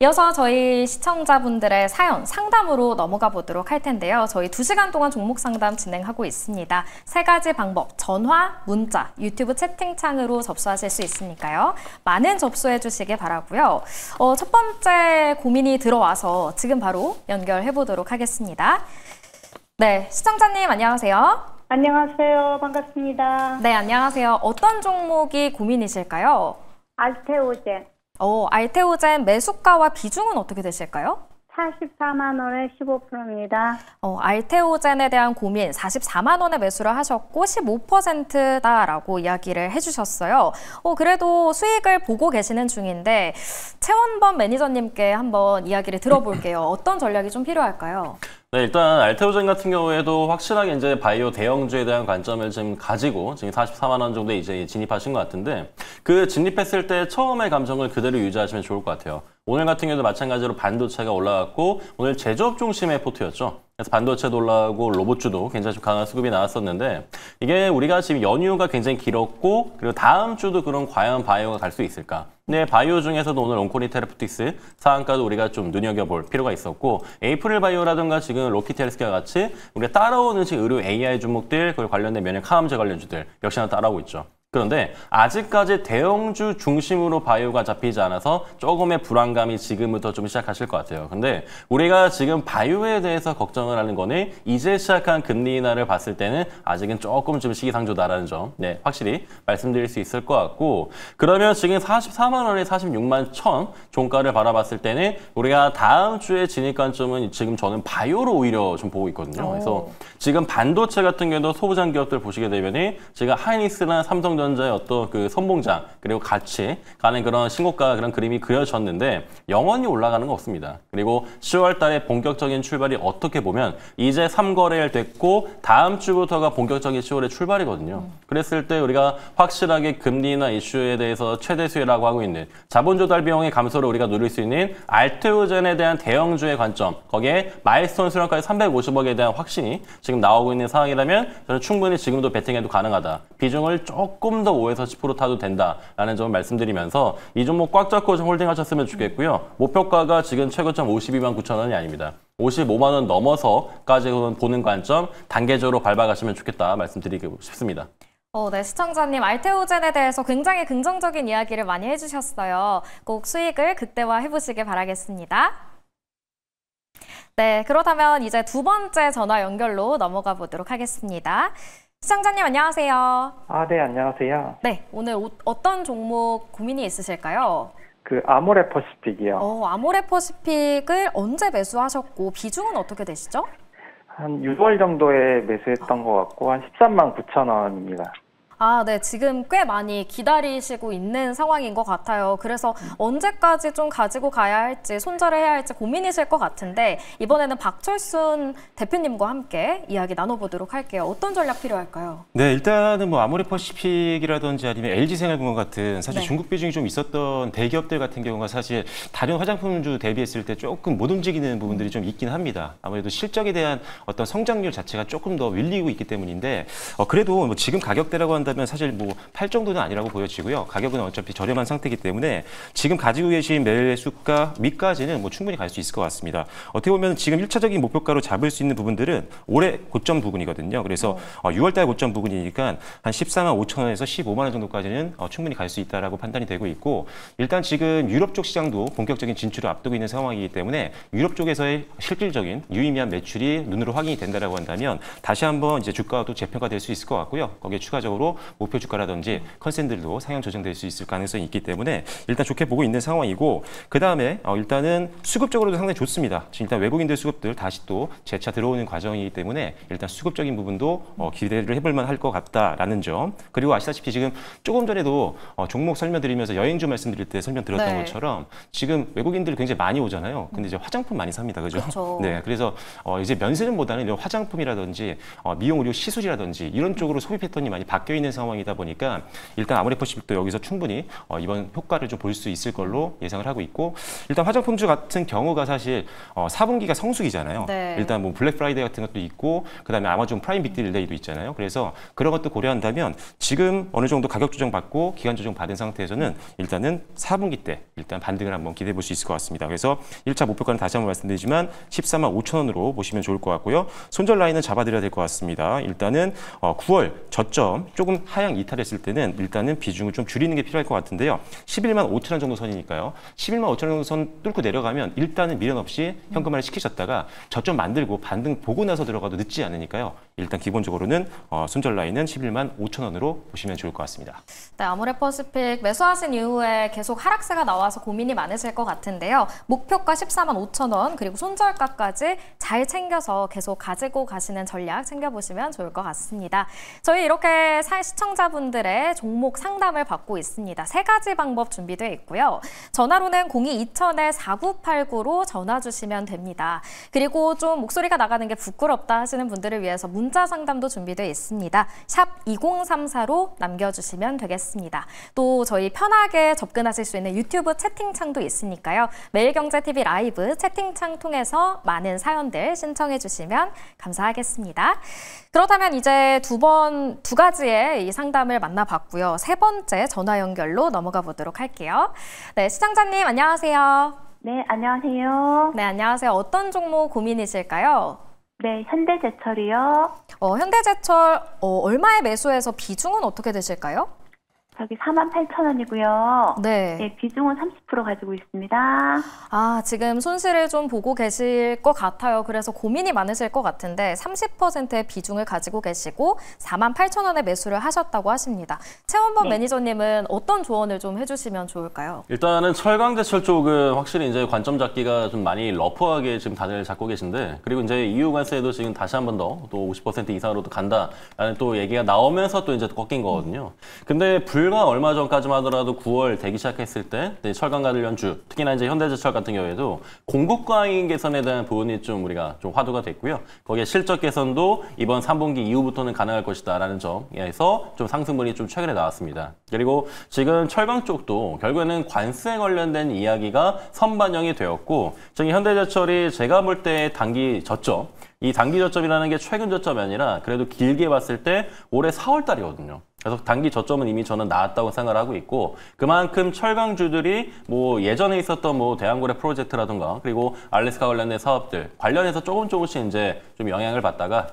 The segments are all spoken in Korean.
이어서 저희 시청자분들의 사연 상담으로 넘어가 보도록 할 텐데요. 저희 2시간 동안 종목 상담 진행하고 있습니다. 3가지 방법, 전화, 문자, 유튜브 채팅창으로 접수하실 수 있으니까요. 많은 접수해 주시길 바라고요. 첫 번째 고민이 들어와서 지금 바로 연결해 보도록 하겠습니다. 네, 시청자님 안녕하세요. 안녕하세요. 반갑습니다. 네, 안녕하세요. 어떤 종목이 고민이실까요? 알테오젠. 알테오젠 매수가와 비중은 어떻게 되실까요? 44만 원에 15%입니다. 알테오젠에 대한 고민 44만 원에 매수를 하셨고 15%다라고 이야기를 해주셨어요. 그래도 수익을 보고 계시는 중인데 최원범 매니저님께 한번 이야기를 들어볼게요. 어떤 전략이 좀 필요할까요? 네, 일단 알테오젠 같은 경우에도 확실하게 이제 바이오 대형주에 대한 관점을 지금 가지고 지금 44만 원 정도에 이제 진입하신 것 같은데 그 진입했을 때 처음의 감정을 그대로 유지하시면 좋을 것 같아요. 오늘 같은 경우도 마찬가지로 반도체가 올라갔고 오늘 제조업 중심의 포트였죠. 그래서 반도체도 올라가고 로봇주도 굉장히 좀 강한 수급이 나왔었는데 이게 우리가 지금 연휴가 굉장히 길었고 그리고 다음 주도 그런 과연 바이오가 갈 수 있을까? 근데 바이오 중에서도 오늘 온코니 테라퓨틱스 상한가도 우리가 좀 눈여겨볼 필요가 있었고 에이프릴 바이오라든가 지금 로키텔스키와 같이 우리가 따라오는 지금 의료 AI 종목들 그리고 관련된 면역 항암제 관련주들 역시나 따라오고 있죠. 그런데 아직까지 대형주 중심으로 바이오가 잡히지 않아서 조금의 불안감이 지금부터 좀 시작하실 것 같아요. 근데 우리가 지금 바이오에 대해서 걱정을 하는 거는 이제 시작한 금리 인하를 봤을 때는 아직은 조금 좀 시기상조다라는 점 확실히 말씀드릴 수 있을 것 같고 그러면 지금 44만 원에 46만 1천 종가를 바라봤을 때는 우리가 다음 주에 진입 관점은 지금 저는 바이오로 오히려 좀 보고 있거든요. 그래서 지금 반도체 같은 경우도 소부장 기업들 보시게 되면은 제가 하이닉스나 삼성전자의 어떤 그 선봉장 그리고 같이 가는 그런 신고가 그런 그림이 그려졌는데 영원히 올라가는 거 없습니다. 그리고 10월 달에 본격적인 출발이 어떻게 보면 이제 3거래일 됐고 다음 주부터가 본격적인 10월의 출발이거든요. 그랬을 때 우리가 확실하게 금리나 이슈에 대해서 최대 수혜라고 하고 있는 자본 조달 비용의 감소를 우리가 누릴 수 있는 알테오젠에 대한 대형주의 관점 거기에 마일스톤 수량까지 350억에 대한 확신이 지금 나오고 있는 상황이라면 저는 충분히 지금도 베팅해도 가능하다. 비중을 조금 더 5에서 10% 타도 된다라는 점을 말씀드리면서 이 종목 꽉 잡고 좀 홀딩하셨으면 좋겠고요. 목표가가 지금 최고점 52만 9천 원이 아닙니다. 55만 원 넘어서까지 보는 관점 단계적으로 밟아가시면 좋겠다 말씀드리고 싶습니다. 네, 시청자님 알테오젠에 대해서 굉장히 긍정적인 이야기를 많이 해주셨어요. 꼭 수익을 극대화해보시길 바라겠습니다. 네, 그렇다면 이제 두 번째 전화 연결로 넘어가 보도록 하겠습니다. 시청자님 안녕하세요. 네, 안녕하세요. 네, 오늘 어떤 종목 고민이 있으실까요? 아모레퍼시픽이요. 아모레퍼시픽을 언제 매수하셨고 비중은 어떻게 되시죠? 한 6월 정도에 매수했던 것 같고 한 13만 9천 원입니다. 네, 지금 꽤 많이 기다리시고 있는 상황인 것 같아요. 그래서 언제까지 좀 가지고 가야 할지, 손절을 해야 할지 고민이실 것 같은데 이번에는 박철순 대표님과 함께 이야기 나눠보도록 할게요. 어떤 전략 필요할까요? 네, 일단은 아모레퍼시픽이라든지 아니면 LG생활금융 같은 사실 중국 비중이 좀 있었던 대기업들 같은 경우가 사실 다른 화장품주 대비했을 때 조금 못 움직이는 부분들이 좀 있긴 합니다. 아무래도 실적에 대한 어떤 성장률 자체가 조금 더 밀리고 있기 때문인데 그래도 지금 가격대라고 한다면 사실 팔 정도는 아니라고 보여지고요. 가격은 어차피 저렴한 상태이기 때문에 지금 가지고 계신 매수가 밑까지는 충분히 갈 수 있을 것 같습니다. 어떻게 보면 지금 1차적인 목표가로 잡을 수 있는 부분들은 올해 고점 부근이거든요. 그래서 6월달 고점 부근이니까 한 14만 5천 원에서 15만 원 정도까지는 충분히 갈 수 있다라고 판단이 되고 있고 일단 지금 유럽 쪽 시장도 본격적인 진출을 앞두고 있는 상황이기 때문에 유럽 쪽에서의 실질적인 유의미한 매출이 눈으로 확인이 된다라고 한다면 다시 한번 이제 주가도 재평가될 수 있을 것 같고요. 거기에 추가적으로 목표 주가라든지 컨센들도 상향 조정될 수 있을 가능성이 있기 때문에 일단 좋게 보고 있는 상황이고 그 다음에 일단은 수급적으로도 상당히 좋습니다. 지금 일단 외국인들 수급들 다시 또 재차 들어오는 과정이기 때문에 일단 수급적인 부분도 기대를 해볼 만할 것 같다라는 점. 그리고 아시다시피 지금 조금 전에도 종목 설명드리면서 여행주 말씀드릴 때 설명드렸던 것처럼 지금 외국인들이 굉장히 많이 오잖아요. 근데 이제 화장품 많이 삽니다, 그죠? 그렇죠. 네, 그래서 이제 면세점보다는 이런 화장품이라든지 미용 의료 시술이라든지 이런 쪽으로 소비 패턴이 많이 바뀌어 있는 있는 상황이다 보니까 일단 아모레퍼시픽도 여기서 충분히 이번 효과를 좀 볼 수 있을 걸로 예상을 하고 있고, 일단 화장품주 같은 경우가 사실 4분기가 성수기잖아요. 네. 일단 뭐 블랙 프라이데이 같은 것도 있고 그다음에 아마존 프라임 빅딜데이도 있잖아요. 그래서 그런 것도 고려한다면 지금 어느 정도 가격 조정 받고 기간 조정 받은 상태에서는 일단은 4분기 때 일단 반등을 한번 기대해 볼 수 있을 것 같습니다. 그래서 1차 목표가는 다시 한번 말씀드리지만 14만 5천 원으로 보시면 좋을 것 같고요. 손절 라인은 잡아드려야 될 것 같습니다. 일단은 9월 저점 조금 하향 이탈했을 때는 일단은 비중을 좀 줄이는 게 필요할 것 같은데요. 11만 5천 원 정도 선이니까요. 11만 5천 원 정도 선 뚫고 내려가면 일단은 미련 없이 현금화를 시키셨다가 저점 만들고 반등 보고 나서 들어가도 늦지 않으니까요. 일단 기본적으로는 손절 라인은 11만 5천 원으로 보시면 좋을 것 같습니다. 네, 아모레퍼시픽 매수하신 이후에 계속 하락세가 나와서 고민이 많으실 것 같은데요. 목표가 14만 5천 원 그리고 손절가까지 잘 챙겨서 계속 가지고 가시는 전략 챙겨보시면 좋을 것 같습니다. 저희 이렇게 시청자분들의 종목 상담을 받고 있습니다. 3가지 방법 준비되어 있고요. 전화로는 02-2000-4989로 전화 주시면 됩니다. 그리고 좀 목소리가 나가는 게 부끄럽다 하시는 분들을 위해서 문자 상담도 준비되어 있습니다. 샵 2034로 남겨주시면 되겠습니다. 또 저희 편하게 접근하실 수 있는 유튜브 채팅창도 있으니까요. 매일경제TV 라이브 채팅창 통해서 많은 사연들 신청해 주시면 감사하겠습니다. 그렇다면 이제 두 가지의 이 상담을 만나봤고요. 3번째 전화 연결로 넘어가 보도록 할게요. 네, 시청자님 안녕하세요. 네, 안녕하세요. 네, 안녕하세요. 어떤 종목 고민이실까요? 네, 현대제철이요. 현대제철 얼마에 매수해서 비중은 어떻게 되실까요? 저기 48,000원이고요. 네. 네, 비중은 30% 가지고 있습니다. 아, 지금 손실을 좀 보고 계실 것 같아요. 그래서 고민이 많으실 것 같은데 30%의 비중을 가지고 계시고 48,000원에 매수를 하셨다고 하십니다. 최원범 네. 매니저님은 어떤 조언을 좀 해주시면 좋을까요? 일단은 철강제철 쪽은 확실히 이제 관점 잡기가 좀 많이 러프하게 지금 다들 잡고 계신데, 그리고 이제 EU 관세도 지금 다시 한 번 더 또 50% 이상으로도 간다라는 또 얘기가 나오면서 또 이제 꺾인 거거든요. 근데 불과 얼마 전까지만 하더라도 9월 되기 시작했을 때 철강 관련주, 특히나 이제 현대제철 같은 경우에도 공급 과잉 개선에 대한 부분이 좀 우리가 좀 화두가 됐고요. 거기에 실적 개선도 이번 3분기 이후부터는 가능할 것이다라는 점에서 좀 상승분이 좀 최근에 나왔습니다. 그리고 지금 철강 쪽도 결국에는 관세 관련된 이야기가 선반영이 되었고, 저기 현대제철이 제가 볼 때 단기 저점, 이 단기 저점이라는 게 최근 저점이 아니라 그래도 길게 봤을 때 올해 4월 달이거든요. 그래서 단기 저점은 이미 저는 나왔다고 생각을 하고 있고, 그만큼 철강주들이 뭐 예전에 있었던 뭐 대한고래 프로젝트라든가 그리고 알래스카 관련된 사업들 관련해서 조금씩 이제 좀 영향을 받다가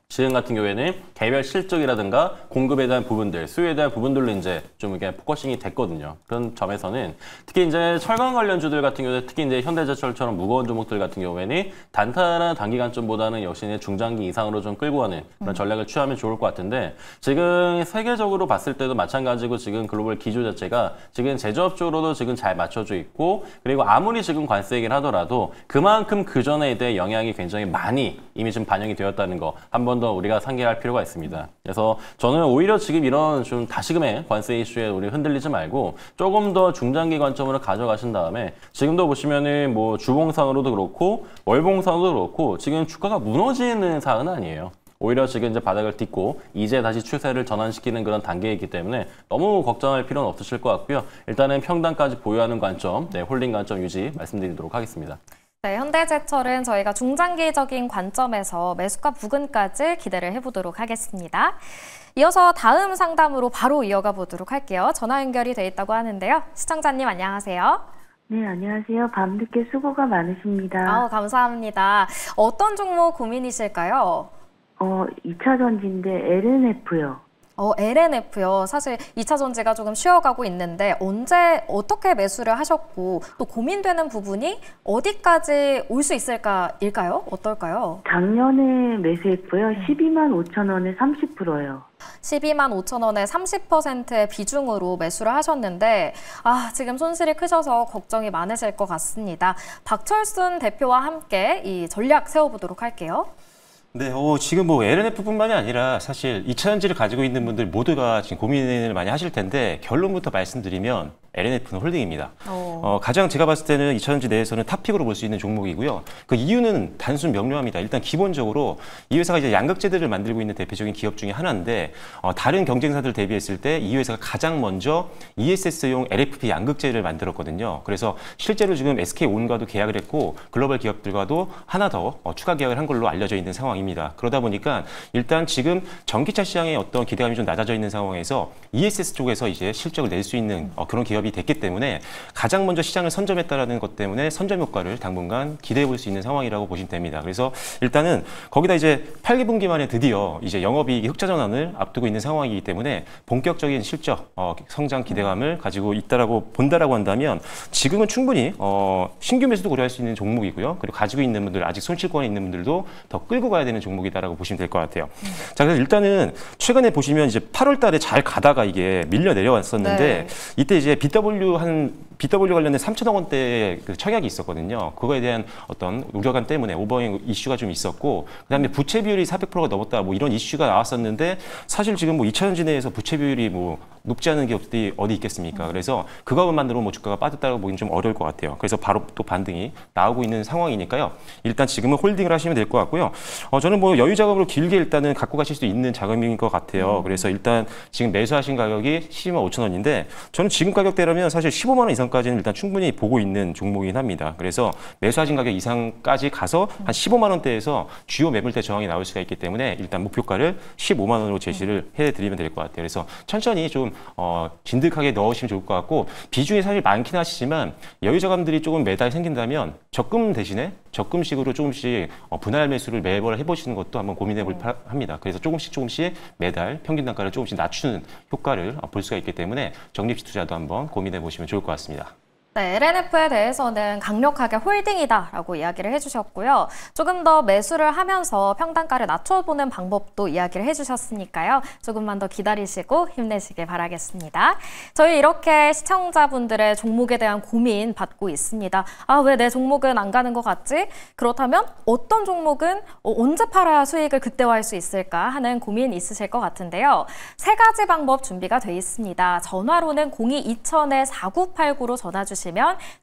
지금 같은 경우에는 개별 실적이라든가 공급에 대한 부분들, 수요에 대한 부분들로 이제 좀 이게 포커싱이 됐거든요. 그런 점에서는 특히 이제 철강 관련주들 같은 경우에 특히 이제 현대제철처럼 무거운 종목들 같은 경우에는 단타나 단기 관점보다는 역시 중장기 이상으로 좀 끌고 가는 그런 전략을 취하면 좋을 것 같은데, 지금 세계적으로 봤을 때도 마찬가지고 지금 글로벌 기조 자체가 지금 제조업 쪽으로도 지금 잘 맞춰져 있고, 그리고 아무리 지금 관세이긴 하더라도 그만큼 그 전에 대해 영향이 굉장히 많이 이미 좀 반영이 되었다는 거 한 번 더 우리가 상기할 필요가 있습니다. 그래서 저는 오히려 지금 이런 좀 다시금의 관세 이슈에 우리 흔들리지 말고 조금 더 중장기 관점으로 가져가신 다음에, 지금도 보시면은 뭐 주봉상으로도 그렇고 월봉상으로도 그렇고 지금 주가가 무너지는 사안은 아니에요. 오히려 지금 이제 바닥을 딛고 이제 다시 추세를 전환시키는 그런 단계이기 때문에 너무 걱정할 필요는 없으실 것 같고요. 일단은 평단까지 보유하는 관점, 홀딩 관점 유지 말씀드리도록 하겠습니다. 네, 현대제철은 저희가 중장기적인 관점에서 매수가 부근까지 기대를 해보도록 하겠습니다. 이어서 다음 상담으로 바로 이어가 보도록 할게요. 전화 연결이 돼 있다고 하는데요. 시청자님 안녕하세요. 네, 안녕하세요. 밤늦게 수고가 많으십니다. 감사합니다. 어떤 종목 고민이실까요? 2차 전지인데 LNF요. LNF요. 사실 2차 전지가 조금 쉬어가고 있는데 언제 어떻게 매수를 하셨고 또 고민되는 부분이 어디까지 올 수 있을까일까요? 어떨까요? 작년에 매수했고요. 12만 5천 원에 30%요. 12만 5천 원에 30%의 비중으로 매수를 하셨는데 지금 손실이 크셔서 걱정이 많으실 것 같습니다. 박철순 대표와 함께 이 전략 세워보도록 할게요. 네, 지금 뭐 LNF뿐만이 아니라 사실 2차 전지를 가지고 있는 분들 모두가 지금 고민을 많이 하실 텐데, 결론부터 말씀드리면 LNF는 홀딩입니다. 가장 제가 봤을 때는 2차전지 내에서는 탑픽으로 볼 수 있는 종목이고요. 그 이유는 단순 명료합니다. 일단 기본적으로 이 회사가 이제 양극재들을 만들고 있는 대표적인 기업 중에 하나인데 다른 경쟁사들 대비했을 때 이 회사가 가장 먼저 ESS용 LFP 양극재를 만들었거든요. 그래서 실제로 지금 SK온과도 계약을 했고 글로벌 기업들과도 하나 더 추가 계약을 한 걸로 알려져 있는 상황입니다. 그러다 보니까 일단 지금 전기차 시장의 어떤 기대감이 좀 낮아져 있는 상황에서 ESS 쪽에서 이제 실적을 낼 수 있는 그런 기업이 됐기 때문에 가장 먼저 시장을 선점했다라는 것 때문에 선점 효과를 당분간 기대해 볼 수 있는 상황이라고 보시면 됩니다. 그래서 일단은 거기다 이제 8기분기 만에 드디어 이제 영업이익 흑자 전환을 앞두고 있는 상황이기 때문에 본격적인 실적 성장 기대감을 가지고 있다라고 본다라고 한다면 지금은 충분히 신규 매수도 고려할 수 있는 종목이고요. 그리고 가지고 있는 분들 아직 손실권에 있는 분들도 더 끌고 가야 되는 종목이다라고 보시면 될 것 같아요. 자, 그래서 일단은 최근에 보시면 이제 8월 달에 잘 가다가 이게 밀려 내려왔었는데 이때 이제 BW 관련된 3천억 원대의 그 청약이 있었거든요. 그거에 대한 어떤 우려감 때문에 오버행 이슈가 좀 있었고, 그다음에 부채 비율이 400%가 넘었다 뭐 이런 이슈가 나왔었는데 사실 지금 뭐 2차전지 내에서 부채 비율이 뭐 높지 않은 기업들이 어디 있겠습니까? 그래서 그것만으로 뭐 주가가 빠졌다고 보기는 좀 어려울 것 같아요. 그래서 바로 또 반등이 나오고 있는 상황이니까요. 일단 지금은 홀딩을 하시면 될 것 같고요. 저는 뭐 여유 자금으로 길게 일단은 갖고 가실 수 있는 자금인 것 같아요. 그래서 일단 지금 매수하신 가격이 12만 5천 원인데 저는 지금 가격대라면 사실 15만 원 이상까지는 일단 충분히 보고 있는 종목이긴 합니다. 그래서 매수하신 가격 이상까지 가서 한 15만 원대에서 주요 매물대 저항이 나올 수가 있기 때문에 일단 목표가를 15만 원으로 제시를 해드리면 될 것 같아요. 그래서 천천히 좀 진득하게 넣으시면 좋을 것 같고, 비중이 사실 많긴 하시지만 여유 자금들이 조금 매달 생긴다면 적금 대신에 적금식으로 조금씩 분할 매수를 매월 해보시는 것도 한번 고민해 볼 합니다. 그래서 조금씩 매달 평균 단가를 조금씩 낮추는 효과를 볼 수가 있기 때문에 적립식 투자도 한번 고민해 보시면 좋을 것 같습니다. 네, LNF에 대해서는 강력하게 홀딩이다라고 이야기를 해주셨고요. 조금 더 매수를 하면서 평단가를 낮춰보는 방법도 이야기를 해주셨으니까요. 조금만 더 기다리시고 힘내시길 바라겠습니다. 저희 이렇게 시청자분들의 종목에 대한 고민 받고 있습니다. 아, 왜 내 종목은 안 가는 것 같지? 그렇다면 어떤 종목은 언제 팔아야 수익을 극대화할 수 있을까 하는 고민 있으실 것 같은데요. 세 가지 방법 준비가 돼 있습니다. 전화로는 02-2000-4989로 전화 주시면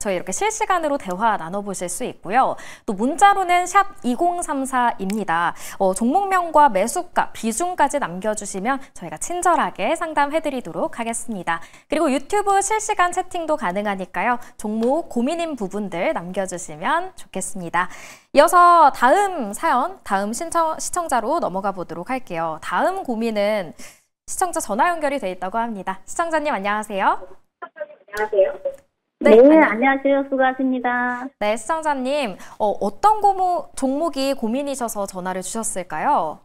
저희 이렇게 실시간으로 대화 나눠보실 수 있고요. 또 문자로는 샵 2034입니다. 종목명과 매수가, 비중까지 남겨주시면 저희가 친절하게 상담해드리도록 하겠습니다. 그리고 유튜브 실시간 채팅도 가능하니까요. 종목 고민인 부분들 남겨주시면 좋겠습니다. 이어서 다음 사연, 다음 시청자로 넘어가 보도록 할게요. 다음 고민은 시청자 전화 연결이 돼 있다고 합니다. 시청자님 안녕하세요. 안녕하세요. 네, 안녕하세요. 수고하십니다. 네, 시청자님, 어떤 종목이 고민이셔서 전화를 주셨을까요?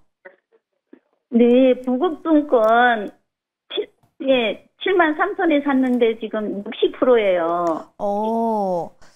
네, 부국증권 73,000원에 샀는데 지금 60%예요.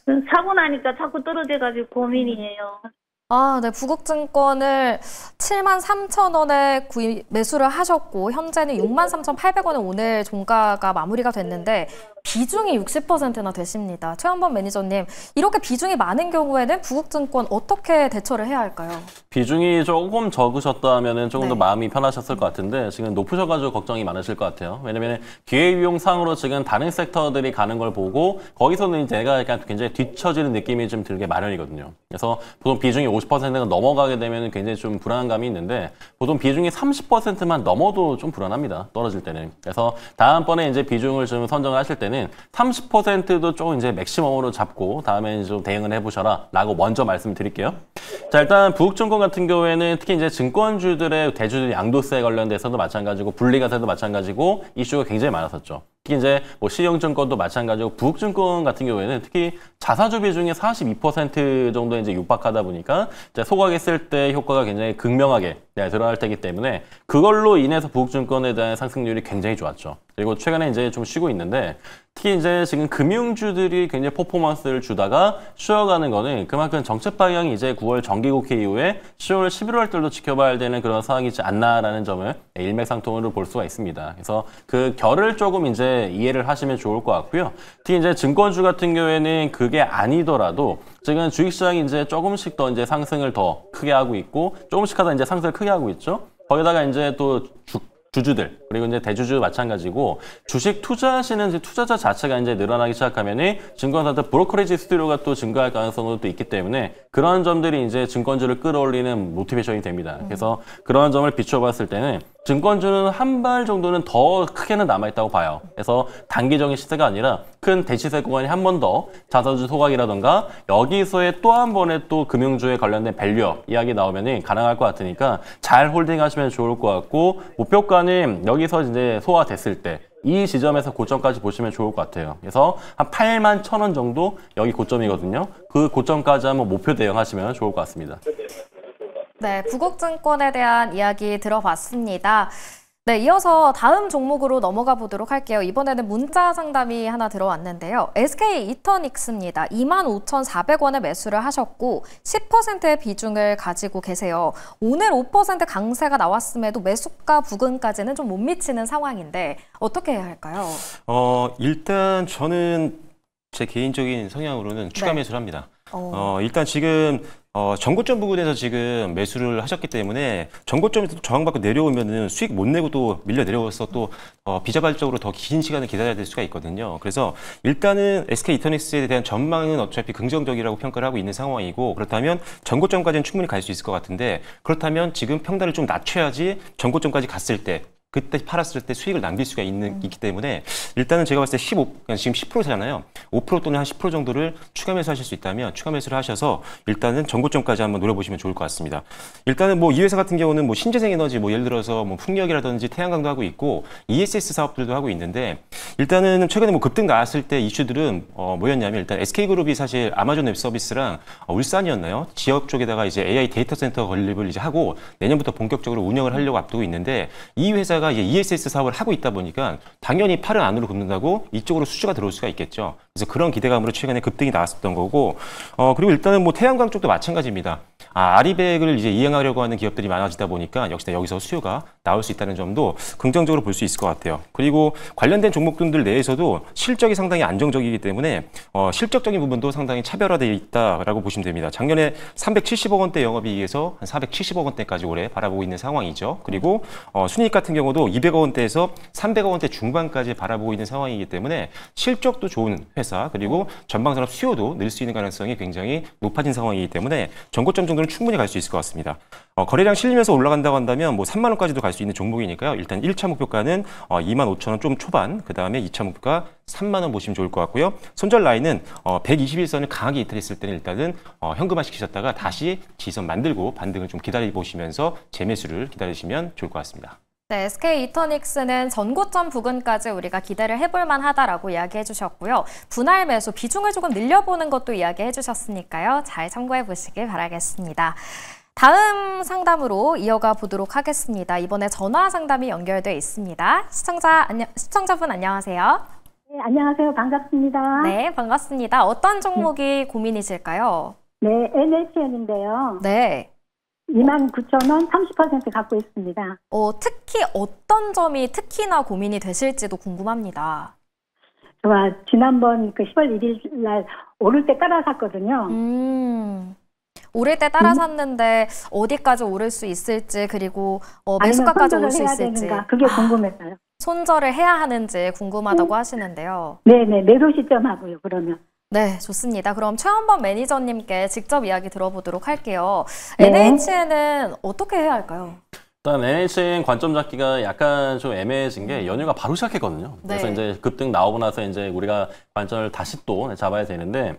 사고 나니까 자꾸 떨어져가지고 고민이에요. 아, 네, 부국증권을 73,000원에 매수를 하셨고 현재는 63,800원에 오늘 종가가 마무리가 됐는데 비중이 60%나 되십니다. 최원범 매니저님, 이렇게 비중이 많은 경우에는 부국증권 어떻게 대처를 해야 할까요? 비중이 조금 적으셨다면 조금 더 마음이 편하셨을 것 같은데 지금 높으셔가지고 걱정이 많으실 것 같아요. 왜냐면 기회이용상으로 지금 다른 섹터들이 가는 걸 보고 거기서는 이제 내가 약간 굉장히 뒤처지는 느낌이 좀 들게 마련이거든요. 그래서 보통 비중이 50%가 넘어가게 되면 굉장히 좀 불안한 감이 있는데 보통 비중이 30%만 넘어도 좀 불안합니다. 떨어질 때는. 그래서 다음번에 이제 비중을 좀 선정하실 때는 30%도 조금 이제 맥시멈으로 잡고 다음에 좀 대응을 해보셔라 라고 먼저 말씀드릴게요. 자, 일단 부국증권 같은 경우에는 특히 이제 증권주들의 대주주 양도세 관련돼서도 마찬가지고 분리과세도 마찬가지고 이슈가 굉장히 많았었죠. 특히 이제 뭐 신용증권도 마찬가지고 부국증권 같은 경우에는 특히 자사주 비중이 42% 정도에 이제 육박하다 보니까 이제 소각했을 때 효과가 굉장히 극명하게 드러날 테기 때문에 그걸로 인해서 부국증권에 대한 상승률이 굉장히 좋았죠. 그리고 최근에 이제 좀 쉬고 있는데 특히 이제 지금 금융주들이 굉장히 퍼포먼스를 주다가 쉬어가는 거는 그만큼 정책 방향이 이제 9월 정기국회 이후에 10월, 11월 달도 지켜봐야 되는 그런 상황이지 않나라는 점을 일맥상통으로 볼 수가 있습니다. 그래서 그 결을 조금 이제 이해를 하시면 좋을 것 같고요. 특히 이제 증권주 같은 경우에는 그게 아니더라도 지금 주식시장이 이제 조금씩 더 이제 상승을 더 크게 하고 있고 조금씩 하다 이제 상승을 크게 하고 있죠. 거기다가 이제 또 주주들 그리고 이제 대주주 마찬가지고 주식 투자하시는 이제 투자자 자체가 이제 늘어나기 시작하면은 증권사들 브로커리지 수수료가 또 증가할 가능성도 또 있기 때문에 그런 점들이 이제 증권주를 끌어올리는 모티베이션이 됩니다. 그래서 그런 점을 비춰봤을 때는 증권주는 한 발 정도는 더 크게는 남아있다고 봐요. 그래서 단기적인 시세가 아니라 큰 대시세 구간이 한 번 더 자사주 소각이라던가 여기서의 또 한 번의 또 금융주에 관련된 밸류업 이야기 나오면은 가능할 것 같으니까 잘 홀딩하시면 좋을 것 같고 목표가는 여기서 이제 소화됐을 때 이 지점에서 고점까지 보시면 좋을 것 같아요. 그래서 한 8만 1,000원 정도 여기 고점이거든요. 그 고점까지 한번 목표 대응하시면 좋을 것 같습니다. 네, 부국증권에 대한 이야기 들어봤습니다. 네, 이어서 다음 종목으로 넘어가 보도록 할게요. 이번에는 문자 상담이 하나 들어왔는데요. SK 이터닉스입니다. 25,400원에 매수를 하셨고 10%의 비중을 가지고 계세요. 오늘 5% 강세가 나왔음에도 매수가 부근까지는 좀 못 미치는 상황인데 어떻게 해야 할까요? 일단 저는 제 개인적인 성향으로는 추가 매수를 합니다. 일단 지금 전고점 부근에서 지금 매수를 하셨기 때문에 전고점에서 저항받고 내려오면은 수익 못 내고 또 밀려 내려와서 또 비자발적으로 더 긴 시간을 기다려야 될 수가 있거든요. 그래서 일단은 SK 이터닉스에 대한 전망은 어차피 긍정적이라고 평가를 하고 있는 상황이고 그렇다면 전고점까지는 충분히 갈 수 있을 것 같은데 그렇다면 지금 평단을 좀 낮춰야지 전고점까지 갔을 때 그때 팔았을 때 수익을 남길 수가 있기 때문에 일단은 제가 봤을 때 그러니까 지금 10%잖아요. 5% 또는 한 10% 정도를 추가 매수하실 수 있다면 추가 매수를 하셔서 일단은 전고점까지 한번 노려보시면 좋을 것 같습니다. 일단은 뭐 이 회사 같은 경우는 뭐 신재생에너지 뭐 예를 들어서 뭐 풍력이라든지 태양광도 하고 있고 ESS 사업들도 하고 있는데 일단은 최근에 뭐 급등 나왔을 때 이슈들은 뭐였냐면 일단 SK그룹이 사실 아마존 웹 서비스랑 울산이었나요? 지역 쪽에다가 이제 AI 데이터 센터 건립을 이제 하고 내년부터 본격적으로 운영을 하려고 앞두고 있는데 이 회사가 이제 ESS 사업을 하고 있다 보니까 당연히 팔은 안으로 굽는다고 이쪽으로 수주가 들어올 수가 있겠죠. 그래서 그런 기대감으로 최근에 급등이 나왔었던 거고 그리고 일단은 뭐 태양광 쪽도 마찬가지입니다. 아리백을 이제 이행하려고 하는 기업들이 많아지다 보니까 역시나 여기서 수요가 나올 수 있다는 점도 긍정적으로 볼 수 있을 것 같아요. 그리고 관련된 종목군들 내에서도 실적이 상당히 안정적이기 때문에 실적적인 부분도 상당히 차별화되어 있다라고 보시면 됩니다. 작년에 370억 원대 영업이익에서 한 470억 원대까지 올해 바라보고 있는 상황이죠. 그리고 순이익 같은 경우도 200억 원대에서 300억 원대 중반까지 바라보고 있는 상황이기 때문에 실적도 좋은 회사 그리고 전방산업 수요도 늘 수 있는 가능성이 굉장히 높아진 상황이기 때문에 전고점 정도는 충분히 갈 수 있을 것 같습니다. 거래량 실리면서 올라간다고 한다면 뭐 3만 원까지도 갈 수 있는 종목이니까요. 일단 1차 목표가는 25,000원 좀 초반, 그 다음에 2차 목표가 3만 원 보시면 좋을 것 같고요. 손절 라인은 121선을 강하게 이탈했을 때는 일단은 현금화 시키셨다가 다시 지선 만들고 반등을 좀 기다려 보시면서 재매수를 기다리시면 좋을 것 같습니다. 네, SK 이터닉스는 전고점 부근까지 우리가 기대를 해볼 만하다라고 이야기해 주셨고요. 분할 매수 비중을 조금 늘려보는 것도 이야기해 주셨으니까요. 잘 참고해 보시길 바라겠습니다. 다음 상담으로 이어가 보도록 하겠습니다. 이번에 전화 상담이 연결돼 있습니다. 시청자분 안녕하세요. 네, 안녕하세요. 반갑습니다. 네, 반갑습니다. 어떤 종목이 고민이실까요? 네, NHN인데요. 네. 29,000원 30% 갖고 있습니다. 특히 어떤 점이 특히나 고민이 되실지도 궁금합니다. 제가 지난번 그 10월 1일 날 오를 때 따라 샀거든요. 오를 때 따라 샀는데 어디까지 오를 수 있을지 그리고 매수가까지 올 수 있을지. 되는가, 그게 궁금했어요. 손절을 해야 하는지 궁금하다고 하시는데요. 네네, 매도 시점하고요, 그러면. 네, 좋습니다. 그럼 최원범 매니저님께 직접 이야기 들어보도록 할게요. 네. NHN은 어떻게 해야 할까요? 일단 NHN 관점 잡기가 약간 좀 애매해진 게 연휴가 바로 시작했거든요. 네. 그래서 이제 급등 나오고 나서 이제 우리가 관점을 다시 또 잡아야 되는데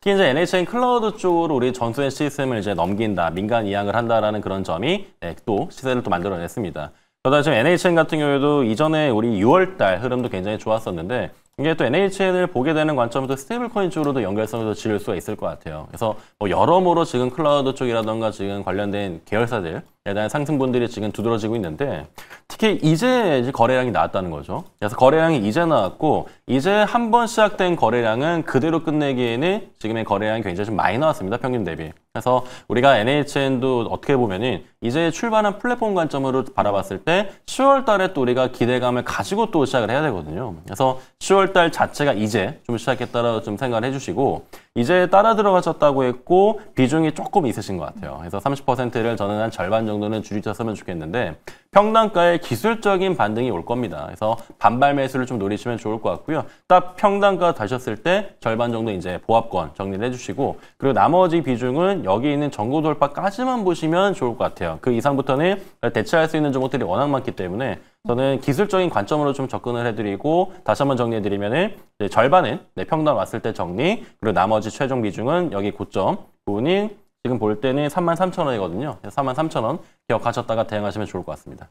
특히 이제 NHN 클라우드 쪽으로 우리 전수의 시스템을 이제 넘긴다, 민간 이양을 한다라는 그런 점이 또 시세를 또 만들어냈습니다. 그러다 지금 NHN 같은 경우에도 이전에 우리 6월달 흐름도 굉장히 좋았었는데 이게 또 NHN을 보게 되는 관점부터 스테이블 코인 쪽으로도 연결성을 지을 수가 있을 것 같아요. 그래서 뭐 여러모로 지금 클라우드 쪽이라던가 지금 관련된 계열사들에 대한 상승분들이 지금 두드러지고 있는데 특히 이제 거래량이 나왔다는 거죠. 그래서 거래량이 이제 나왔고 이제 한 번 시작된 거래량은 그대로 끝내기에는 지금의 거래량이 굉장히 좀 많이 나왔습니다. 평균 대비. 그래서 우리가 NHN도 어떻게 보면은 이제 출발한 플랫폼 관점으로 바라봤을 때 10월 달에 또 우리가 기대감을 가지고 또 시작을 해야 되거든요. 그래서 10월 달 자체가 이제 좀 시작했다라고 좀 생각을 해주시고 이제 따라 들어가셨다고 했고 비중이 조금 있으신 것 같아요. 그래서 30%를 저는 한 절반 정도는 줄이셨으면 좋겠는데 평단가에 기술적인 반등이 올 겁니다. 그래서 반발 매수를 좀 노리시면 좋을 것 같고요. 딱 평단가 다셨을 때 절반 정도 이제 보합권 정리를 해주시고 그리고 나머지 비중은 여기 있는 전고 돌파까지만 보시면 좋을 것 같아요. 그 이상부터는 대체할 수 있는 종목들이 워낙 많기 때문에 저는 기술적인 관점으로 좀 접근을 해드리고 다시 한번 정리해드리면은 절반은 평단 왔을 때 정리 그리고 나머지 최종 비중은 여기 고점 부분이 지금 볼 때는 33,000원이거든요. 33,000원 기억하셨다가 대응하시면 좋을 것 같습니다.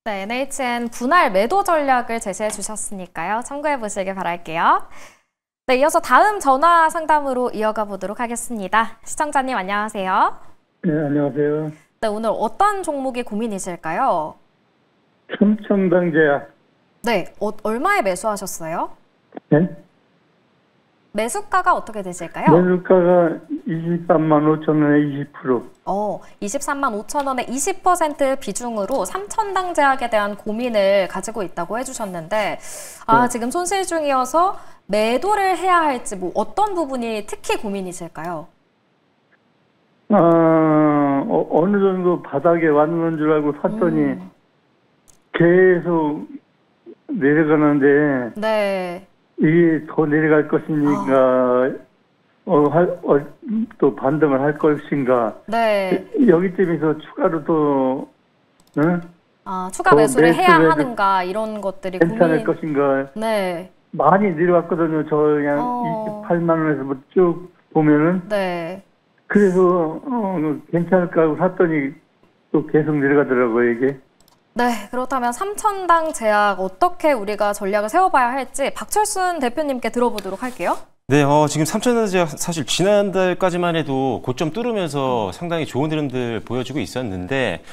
네, NHN 분할 매도 전략을 제시해 주셨으니까요. 참고해 보시길 바랄게요. 네, 이어서 다음 전화 상담으로 이어가 보도록 하겠습니다. 시청자님 안녕하세요. 네, 안녕하세요. 네, 오늘 어떤 종목이 고민이실까요? 삼천당제약. 네, 얼마에 매수하셨어요? 네? 매수가가 어떻게 되실까요? 매수가가 23만 5천 원에 20%. 23만 5천 원에 20% 비중으로 삼천당제약에 대한 고민을 가지고 있다고 해주셨는데 네. 지금 손실 중이어서 매도를 해야 할지 뭐 어떤 부분이 특히 고민이실까요? 어느 정도 바닥에 왔는 줄 알고 샀더니 계속 내려가는데 네. 이게 더 내려갈 것이니까 또 반등을 할 것인가. 네. 여기쯤에서 추가로 또 추가 매수를 해야 하는가 이런 것들이 괜찮을 것인가. 네. 많이 내려왔거든요. 저 그냥 28만 원에서 쭉 보면은. 네. 그래서 괜찮을까 하고 샀더니 또 계속 내려가더라고요, 이게. 네, 그렇다면 삼천당 제약 어떻게 우리가 전략을 세워봐야 할지 박철순 대표님께 들어보도록 할게요. 네, 지금 삼천전자 사실 지난달까지만 해도 고점 뚫으면서 상당히 좋은 흐름들 보여주고 있었는데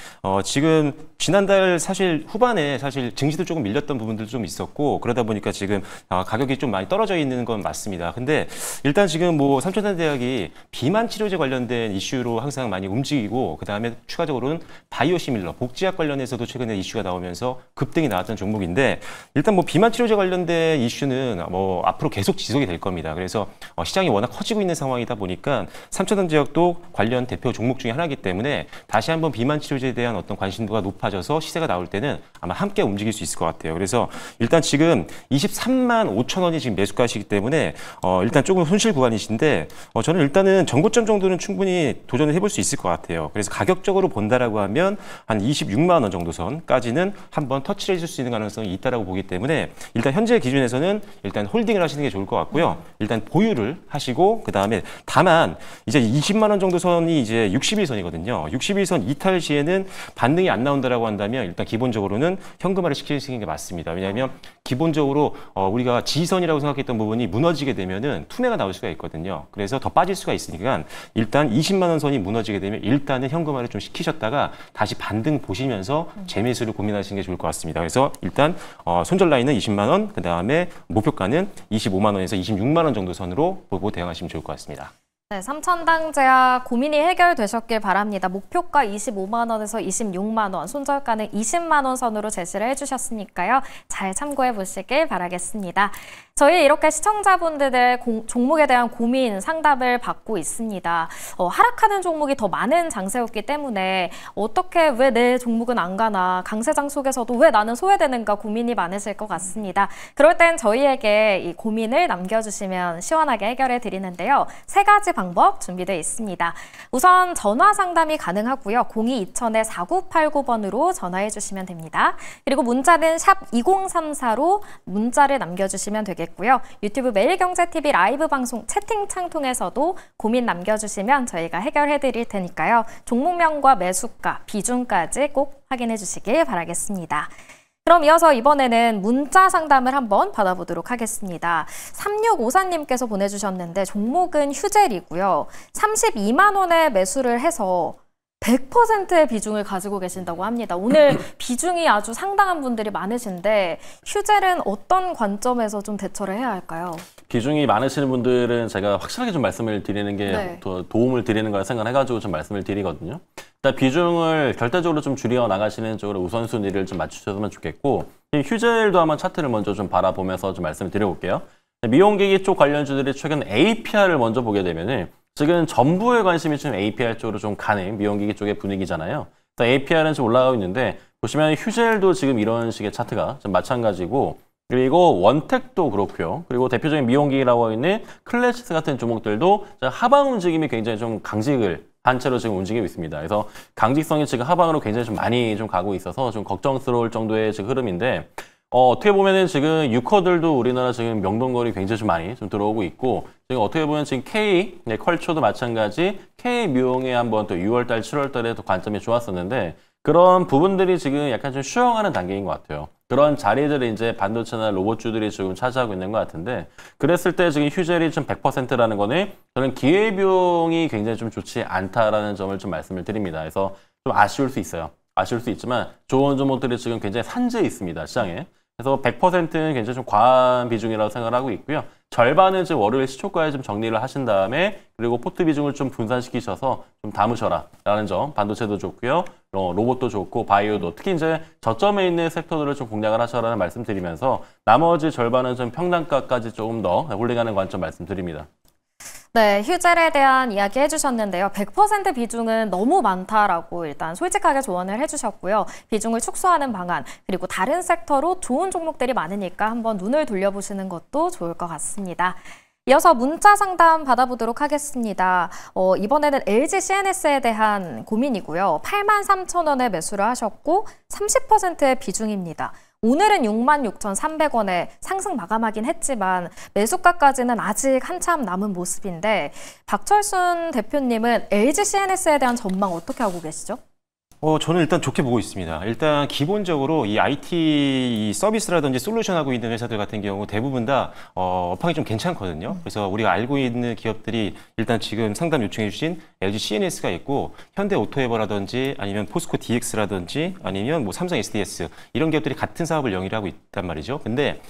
지금 지난달 사실 후반에 사실 증시도 조금 밀렸던 부분들도 좀 있었고 그러다 보니까 지금 가격이 좀 많이 떨어져 있는 건 맞습니다. 근데 일단 지금 뭐 삼천전자대학이 비만 치료제 관련된 이슈로 항상 많이 움직이고 그 다음에 추가적으로는 바이오시밀러 복제약 관련해서도 최근에 이슈가 나오면서 급등이 나왔던 종목인데 일단 뭐 비만 치료제 관련된 이슈는 뭐 앞으로 계속 지속이 될 겁니다. 그래서 시장이 워낙 커지고 있는 상황이다 보니까 삼천전자제약도 관련 대표 종목 중에 하나이기 때문에 다시 한번 비만 치료제에 대한 어떤 관심도가 높아져서 시세가 나올 때는 아마 함께 움직일 수 있을 것 같아요. 그래서 일단 지금 23만 5천 원이 지금 매수가시기 때문에 일단 조금 손실 구간이신데 저는 일단은 전고점 정도는 충분히 도전을 해볼 수 있을 것 같아요. 그래서 가격적으로 본다라고 하면 한 26만 원 정도 선까지는 한번 터치를 해줄 수 있는 가능성이 있다라고 보기 때문에 일단 현재 기준에서는 일단 홀딩을 하시는 게 좋을 것 같고요. 일단 보유를 하시고 그다음에 다만 이제 20만 원 정도 선이 이제 60일선이거든요. 60일선 이탈 시에는 반등이 안 나온다라고 한다면 일단 기본적으로는 현금화를 시키는 게 맞습니다. 왜냐하면 기본적으로 우리가 지지선이라고 생각했던 부분이 무너지게 되면은 투매가 나올 수가 있거든요. 그래서 더 빠질 수가 있으니까 일단 20만 원 선이 무너지게 되면 일단은 현금화를 좀 시키셨다가 다시 반등 보시면서 재매수를 고민하시는 게 좋을 것 같습니다. 그래서 일단 손절 라인은 20만 원, 그다음에 목표가는 25만 원에서 26만 원 정도 선으로 보고 대응하시면 좋을 것 같습니다. 네, 삼천당 제약 고민이 해결되셨길 바랍니다. 목표가 25만 원에서 26만 원, 손절가는 20만 원 선으로 제시를 해주셨으니까요. 잘 참고해 보시길 바라겠습니다. 저희 이렇게 시청자분들의 종목에 대한 고민 상담을 받고 있습니다. 하락하는 종목이 더 많은 장세였기 때문에 어떻게 왜 내 종목은 안 가나, 강세장 속에서도 왜 나는 소외되는가 고민이 많으실 것 같습니다. 그럴 땐 저희에게 이 고민을 남겨주시면 시원하게 해결해 드리는데요. 세 가지 방법 준비되어 있습니다. 우선 전화 상담이 가능하고요. 02-2000-4989번으로 전화해 주시면 됩니다. 그리고 문자는 샵 2034로 문자를 남겨주시면 되겠고요. 유튜브 매일경제TV 라이브 방송 채팅창 통해서도 고민 남겨주시면 저희가 해결해 드릴 테니까요. 종목명과 매수가, 비중까지 꼭 확인해 주시길 바라겠습니다. 그럼 이어서 이번에는 문자 상담을 한번 받아보도록 하겠습니다. 3654님께서 보내주셨는데 종목은 휴젤이고요. 32만 원에 매수를 해서 100%의 비중을 가지고 계신다고 합니다. 오늘 비중이 아주 상당한 분들이 많으신데 휴젤은 어떤 관점에서 좀 대처를 해야 할까요? 비중이 많으시는 분들은 제가 확실하게 좀 말씀을 드리는 게 더 도움을 드리는 걸 생각해가지고 좀 말씀을 드리거든요. 일단 비중을 절대적으로 좀 줄여 나가시는 쪽으로 우선순위를 좀 맞추셨으면 좋겠고, 이 휴젤도 한번 차트를 먼저 좀 바라보면서 좀 말씀을 드려볼게요. 미용기기 쪽 관련주들이 최근 APR을 먼저 보게 되면은 지금 전부의 관심이 좀 APR 쪽으로 좀 가는 미용기기 쪽의 분위기잖아요. APR은 좀 올라가고 있는데 보시면 휴젤도 지금 이런 식의 차트가 좀 마찬가지고 그리고 원택도 그렇고요. 그리고 대표적인 미용기기라고 하고 있는 클래시스 같은 종목들도 하방 움직임이 굉장히 좀 강직을 한 채로 지금 움직이고 있습니다. 그래서 강직성이 지금 하방으로 굉장히 좀 많이 좀 가고 있어서 좀 걱정스러울 정도의 지금 흐름인데 어떻게 보면은 지금 유커들도 우리나라 지금 명동거리 굉장히 좀 많이 좀 들어오고 있고 지금 어떻게 보면 지금 K 컬처도 마찬가지 K 묘용에 한번 또 6월달, 7월달에 또 관점이 좋았었는데 그런 부분들이 지금 약간 좀 수용하는 단계인 것 같아요. 그런 자리들을 이제 반도체나 로봇주들이 지금 차지하고 있는 것 같은데 그랬을 때 지금 휴젤이 좀 100%라는 거는 저는 기회비용이 굉장히 좀 좋지 않다라는 점을 좀 말씀을 드립니다. 그래서 좀 아쉬울 수 있어요. 아쉬울 수 있지만 좋은 종목들이 지금 굉장히 산재해 있습니다. 시장에. 그래서 100%는 굉장히 좀 과한 비중이라고 생각을 하고 있고요. 절반은 지금 월요일 시초가에 좀 정리를 하신 다음에 그리고 포트 비중을 좀 분산시키셔서 좀 담으셔라 라는 점. 반도체도 좋고요. 로봇도 좋고 바이오도 특히 이제 저점에 있는 섹터들을 좀 공략을 하셔라는 말씀 드리면서 나머지 절반은 좀 평단가까지 조금 더 홀딩하는 관점 말씀드립니다. 네, 휴젤에 대한 이야기 해주셨는데요. 100% 비중은 너무 많다라고 일단 솔직하게 조언을 해주셨고요. 비중을 축소하는 방안, 그리고 다른 섹터로 좋은 종목들이 많으니까 한번 눈을 돌려보시는 것도 좋을 것 같습니다. 이어서 문자 상담 받아보도록 하겠습니다. 이번에는 LG CNS에 대한 고민이고요. 83,000원에 매수를 하셨고 30%의 비중입니다. 오늘은 66,300원에 상승 마감하긴 했지만 매수가까지는 아직 한참 남은 모습인데 박철순 대표님은 LG CNS에 대한 전망 어떻게 하고 계시죠? 저는 일단 좋게 보고 있습니다. 일단 기본적으로 이 IT 서비스라든지 솔루션 하고 있는 회사들 같은 경우 대부분 다 업황이 좀 괜찮거든요. 그래서 우리가 알고 있는 기업들이 일단 지금 상담 요청해 주신 LG CNS가 있고 현대 오토에버라든지 아니면 포스코 DX라든지 아니면 뭐 삼성 SDS 이런 기업들이 같은 사업을 영위하고 있단 말이죠. 근데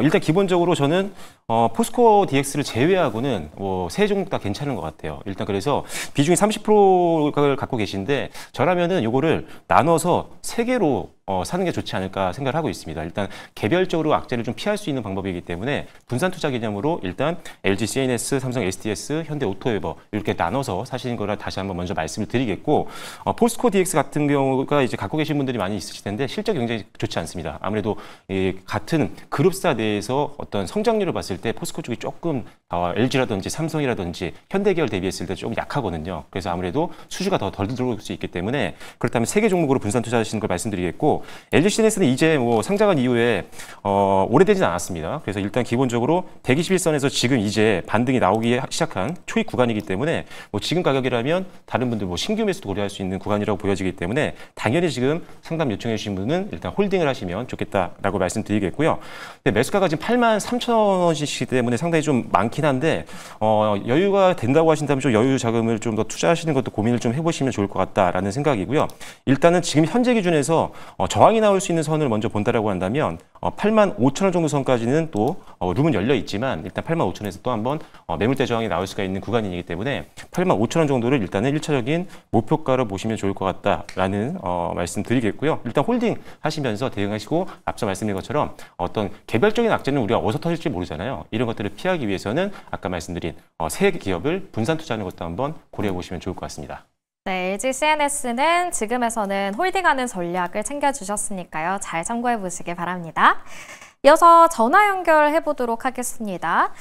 일단 기본적으로 저는 포스코 DX를 제외하고는 뭐 세 종목 다 괜찮은 것 같아요. 일단 그래서 비중이 30%를 갖고 계신데 저라면은 요거를 나눠서 세 개로 사는 게 좋지 않을까 생각을 하고 있습니다. 일단 개별적으로 악재를 좀 피할 수 있는 방법이기 때문에 분산 투자 개념으로 일단 LG CNS, 삼성 SDS, 현대 오토에버 이렇게 나눠서 사시는 거라 다시 한번 먼저 말씀을 드리겠고 포스코 DX 같은 경우가 이제 갖고 계신 분들이 많이 있으실 텐데 실적이 굉장히 좋지 않습니다. 아무래도 같은 그룹사 내에서 어떤 성장률을 봤을 때 포스코 쪽이 조금 LG라든지 삼성이라든지 현대계열 대비했을 때 조금 약하거든요. 그래서 아무래도 수주가 덜 들어올 수 있기 때문에 그렇다면 세 개 종목으로 분산 투자하시는 걸 말씀드리겠고 LG CNS는 이제 뭐 상장한 이후에 오래되진 않았습니다. 그래서 일단 기본적으로 121선에서 지금 이제 반등이 나오기 시작한 초입 구간이기 때문에 뭐 지금 가격이라면 다른 분들 뭐 신규 매수도 고려할 수 있는 구간이라고 보여지기 때문에 당연히 지금 상담 요청해 주신 분은 일단 홀딩을 하시면 좋겠다라고 말씀드리겠고요. 근데 매수가가 지금 83,000원이기 때문에 상당히 좀 많긴 한데 여유가 된다고 하신다면 좀 여유 자금을 좀 더 투자하시는 것도 고민을 좀 해보시면 좋을 것 같다라는 생각이고요. 일단은 지금 현재 기준에서 저항이 나올 수 있는 선을 먼저 본다라고 한다면 85,000원 정도 선까지는 또 룸은 열려 있지만 일단 85,000원에서 또 한번 매물대 저항이 나올 수가 있는 구간이기 때문에 85,000원 정도를 일단은 1차적인 목표가로 보시면 좋을 것 같다라는 말씀드리겠고요. 일단 홀딩 하시면서 대응하시고 앞서 말씀드린 것처럼 어떤 개별적인 악재는 우리가 어디서 터질지 모르잖아요. 이런 것들을 피하기 위해서는 아까 말씀드린 세 기업을 분산 투자하는 것도 한번 고려해 보시면 좋을 것 같습니다. 네, LG CNS는 지금에서는 홀딩하는 전략을 챙겨주셨으니까요. 잘 참고해 보시길 바랍니다. 이어서 전화 연결해 보도록 하겠습니다.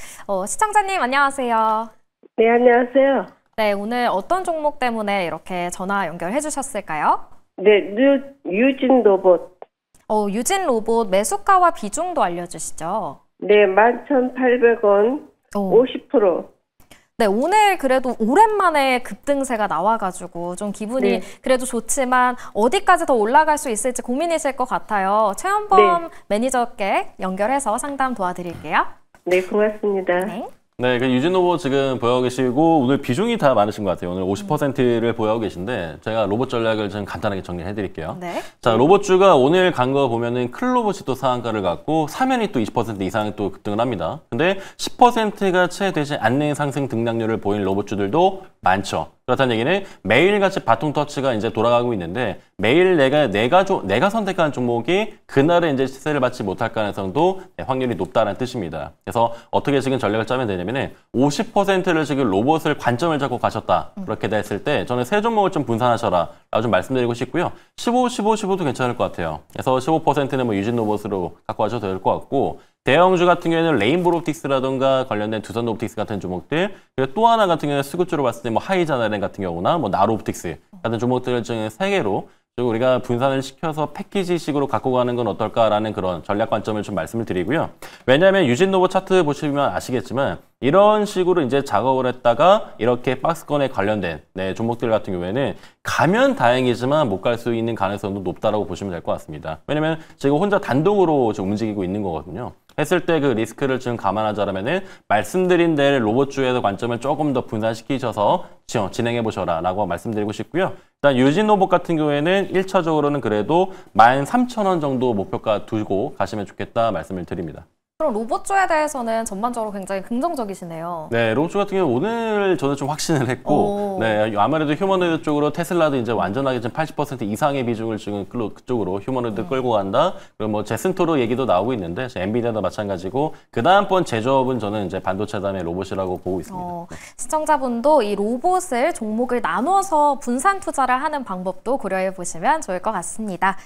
시청자님 안녕하세요. 네, 안녕하세요. 네, 오늘 어떤 종목 때문에 이렇게 전화 연결해 주셨을까요? 네, 유진 로봇. 유진 로봇 매수가와 비중도 알려주시죠. 네, 11,800원, 50%. 네, 오늘 그래도 오랜만에 급등세가 나와가지고 좀 기분이 그래도 좋지만 어디까지 더 올라갈 수 있을지 고민이실 것 같아요. 최현범 매니저께 연결해서 상담 도와드릴게요. 네, 고맙습니다. 네, 그 유진로봇 지금 보유하고 계시고 오늘 비중이 다 많으신 것 같아요. 오늘 50%를 보유하고 계신데 제가 로봇 전략을 좀 간단하게 정리를 해드릴게요. 네. 자, 로봇주가 오늘 간 거 보면은 클로봇이 또 상한가를 갖고 사면이 또 20% 이상 또 급등을 합니다. 근데 10%가 채 되지 않는 상승 등락률을 보인 로봇주들도 많죠. 그렇다는 얘기는 매일같이 바통터치가 이제 돌아가고 있는데 매일 내가 선택한 종목이 그날에 이제 시세를 받지 못할 가능성도 확률이 높다는 뜻입니다. 그래서 어떻게 지금 전략을 짜면 되냐면은 50%를 지금 로봇을 관점을 잡고 가셨다. 그렇게 됐을 때 저는 세 종목을 좀 분산하셔라 라고 좀 말씀드리고 싶고요. 15, 15, 15도 괜찮을 것 같아요. 그래서 15%는 뭐 유진 로봇으로 갖고 가셔도 될 것 같고 대형주 같은 경우에는 레인보우 옵틱스라든가 관련된 두산 옵틱스 같은 종목들, 그리고 또 하나 같은 경우는 수급주로 봤을 때 뭐 하이자나렌 같은 경우나 뭐 나로 옵틱스 같은 종목들을 지금 세 개로 우리가 분산을 시켜서 패키지식으로 갖고 가는 건 어떨까라는 그런 전략 관점을 좀 말씀을 드리고요. 왜냐하면 유진로봇 차트 보시면 아시겠지만 이런 식으로 이제 작업을 했다가 이렇게 박스권에 관련된 종목들 같은 경우에는 가면 다행이지만 못 갈 수 있는 가능성도 높다라고 보시면 될 것 같습니다. 왜냐하면 지금 혼자 단독으로 지금 움직이고 있는 거거든요. 했을 때 그 리스크를 지금 감안하자면은 말씀드린 대로 로봇주에서 관점을 조금 더 분산시키셔서 진행해 보셔라 라고 말씀드리고 싶고요. 일단 유진 로봇 같은 경우에는 1차적으로는 그래도 13,000원 정도 목표가 두고 가시면 좋겠다 말씀을 드립니다. 그럼 로봇주에 대해서는 전반적으로 굉장히 긍정적이시네요. 네, 로봇주 같은 경우 오늘 저는 좀 확신을 했고, 네, 아무래도 휴머노이드 쪽으로 테슬라도 이제 완전하게 지금 80% 이상의 비중을 지금 그쪽으로 휴머노이드 끌고 간다. 그리고 뭐 제슨토르 얘기도 나오고 있는데, 엔비디아도 마찬가지고, 그 다음번 제조업은 저는 이제 반도체 다음에 로봇이라고 보고 있습니다. 시청자분도 이 로봇을 종목을 나눠서 분산 투자를 하는 방법도 고려해 보시면 좋을 것 같습니다.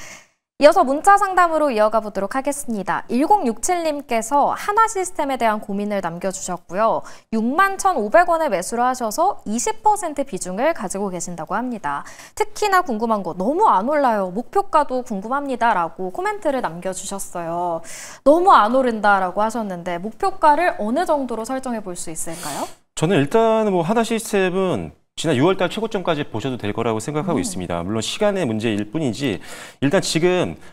이어서 문자 상담으로 이어가 보도록 하겠습니다. 1067님께서 하나시스템에 대한 고민을 남겨주셨고요. 61,500원에 매수를 하셔서 20% 비중을 가지고 계신다고 합니다. 특히나 궁금한 거 너무 안 올라요. 목표가도 궁금합니다. 라고 코멘트를 남겨주셨어요. 너무 안 오른다라고 하셨는데 목표가를 어느 정도로 설정해 볼 수 있을까요? 저는 일단 뭐 하나시스템은 지난 6월달 최고점까지 보셔도 될 거라고 생각하고 있습니다. 물론 시간의 문제일 뿐이지 일단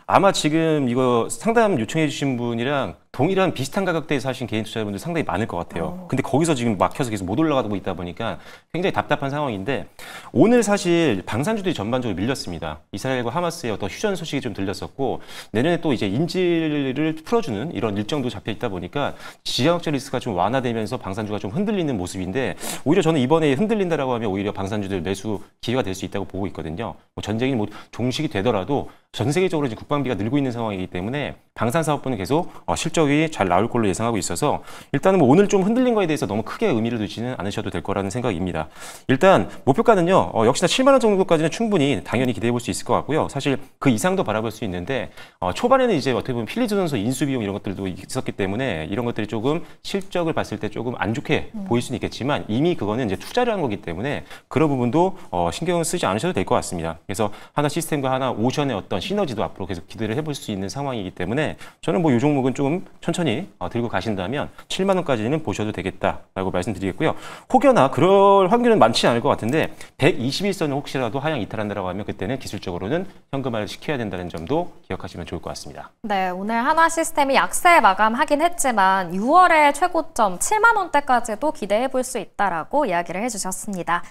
아마 지금 이거 상담 요청해 주신 분이랑 동일한 비슷한 가격대에 사신 개인 투자자분들 상당히 많을 것 같아요. 근데 거기서 지금 막혀서 계속 못 올라가고 있다 보니까 굉장히 답답한 상황인데 오늘 사실 방산주들이 전반적으로 밀렸습니다. 이스라엘과 하마스의 어떤 휴전 소식이 좀 들렸었고 내년에 또 이제 인질을 풀어주는 이런 일정도 잡혀 있다 보니까 지정학적 리스크가 좀 완화되면서 방산주가 좀 흔들리는 모습인데 오히려 저는 이번에 흔들린다라고 하면 오히려 방산주들 매수 기회가 될 수 있다고 보고 있거든요. 뭐 전쟁이 뭐 종식이 되더라도 전 세계적으로 이제 국방비가 늘고 있는 상황이기 때문에 방산 사업부는 계속 실적이 잘 나올 걸로 예상하고 있어서 일단은 뭐 오늘 좀 흔들린 거에 대해서 너무 크게 의미를 두지는 않으셔도 될 거라는 생각입니다. 일단 목표가는요. 역시나 7만 원 정도까지는 충분히 당연히 기대해 볼 수 있을 것 같고요. 사실 그 이상도 바라볼 수 있는데 초반에는 이제 어떻게 보면 필리즈 선수 인수 비용 이런 것들도 있었기 때문에 이런 것들이 조금 실적을 봤을 때 조금 안 좋게 보일 수는 있겠지만 이미 그거는 이제 투자를 한 거기 때문에 그런 부분도 신경을 쓰지 않으셔도 될 것 같습니다. 그래서 하나 시스템과 하나 오션의 어떤 시너지도 앞으로 계속 기대를 해볼 수 있는 상황이기 때문에 저는 뭐 이 종목은 조금 천천히 들고 가신다면 7만 원까지는 보셔도 되겠다라고 말씀드리겠고요. 혹여나 그럴 확률은 많지 않을 것 같은데 121선을 혹시라도 하향 이탈한다고 하면 그때는 기술적으로는 현금화를 시켜야 된다는 점도 기억하시면 좋을 것 같습니다. 네, 오늘 하나 시스템이 약세 마감하긴 했지만 6월의 최고점 7만 원대까지도 기대해 볼 수 있다라고 이야기를 해주셨습니다.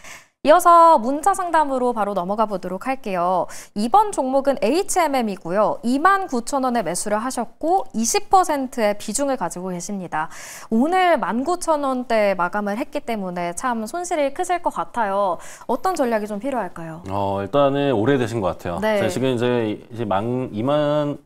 이어서 문자 상담으로 바로 넘어가 보도록 할게요. 이번 종목은 HMM이고요. 29,000원에 매수를 하셨고 20%의 비중을 가지고 계십니다. 오늘 19,000원대 마감을 했기 때문에 참 손실이 크실 것 같아요. 어떤 전략이 좀 필요할까요? 일단은 오래되신 것 같아요. 네. 지금 이제 2만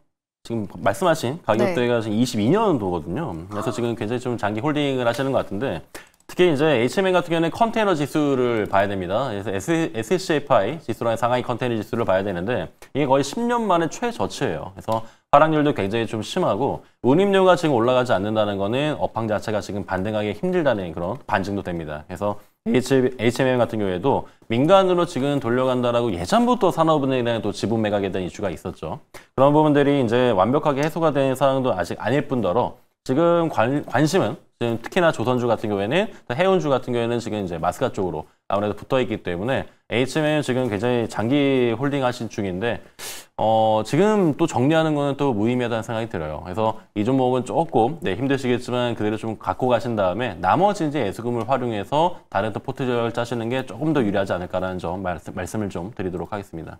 지금 말씀하신 가격대가 지금 22년도거든요. 그래서 지금 굉장히 좀 장기 홀딩을 하시는 것 같은데 특히 이제 HMM 같은 경우는 컨테이너 지수를 봐야 됩니다. 그래서 SCFI 지수라는 상하이 컨테이너 지수를 봐야 되는데 이게 거의 10년 만에 최저치예요. 그래서 하락률도 굉장히 좀 심하고 운임료가 지금 올라가지 않는다는 거는 업황 자체가 지금 반등하기 힘들다는 그런 반증도 됩니다. 그래서 HMM 같은 경우에도 민간으로 지금 돌려간다라고 예전부터 산업은행이랑 또 지분 매각에 대한 이슈가 있었죠. 그런 부분들이 이제 완벽하게 해소가 된 상황도 아직 아닐 뿐더러 지금 관심은 지금 특히나 조선주 같은 경우에는 해운주 같은 경우에는 지금 이제 마스카 쪽으로 아무래도 붙어 있기 때문에 HMM 지금 굉장히 장기 홀딩 하신 중인데 지금 또 정리하는 거는 또 무의미하다는 생각이 들어요. 그래서 이 종목은 조금 힘드시겠지만 그대로 좀 갖고 가신 다음에 나머지 이제 예수금을 활용해서 다른 또 포트폴리오를 짜시는 게 조금 더 유리하지 않을까라는 점 말씀을 좀 드리도록 하겠습니다.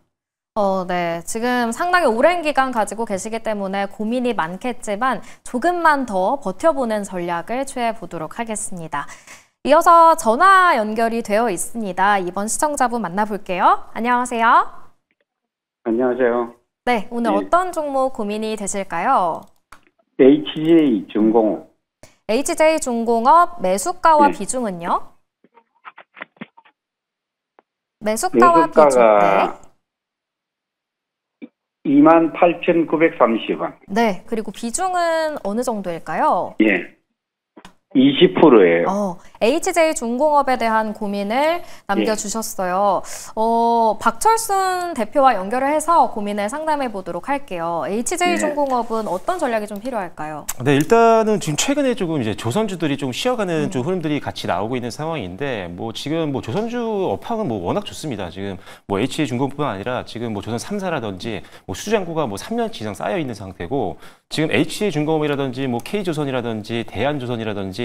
네. 지금 상당히 오랜 기간 가지고 계시기 때문에 고민이 많겠지만 조금만 더 버텨보는 전략을 취해보도록 하겠습니다. 이어서 전화 연결이 되어 있습니다. 이번 시청자분 만나볼게요. 안녕하세요. 안녕하세요. 네, 오늘 어떤 종목 고민이 되실까요? HJ중공업. HJ중공업 매수가와 비중은요? 매수가와 비중. 네. 28,930원. 네, 그리고 비중은 어느 정도일까요? 예. 20%예요. HJ중공업에 대한 고민을 남겨주셨어요. 박철순 대표와 연결을 해서 고민을 상담해 보도록 할게요. HJ중공업은 어떤 전략이 좀 필요할까요? 네, 일단은 지금 최근에 조금 이제 조선주들이 좀 쉬어가는 좀 흐름들이 같이 나오고 있는 상황인데, 지금 조선주 업황은 워낙 좋습니다. 지금 HJ중공업뿐만 아니라 지금 조선 3사라든지 수주잔고가 3년치 이상 쌓여 있는 상태고, 지금 HJ중공업이라든지 K조선이라든지 대한조선이라든지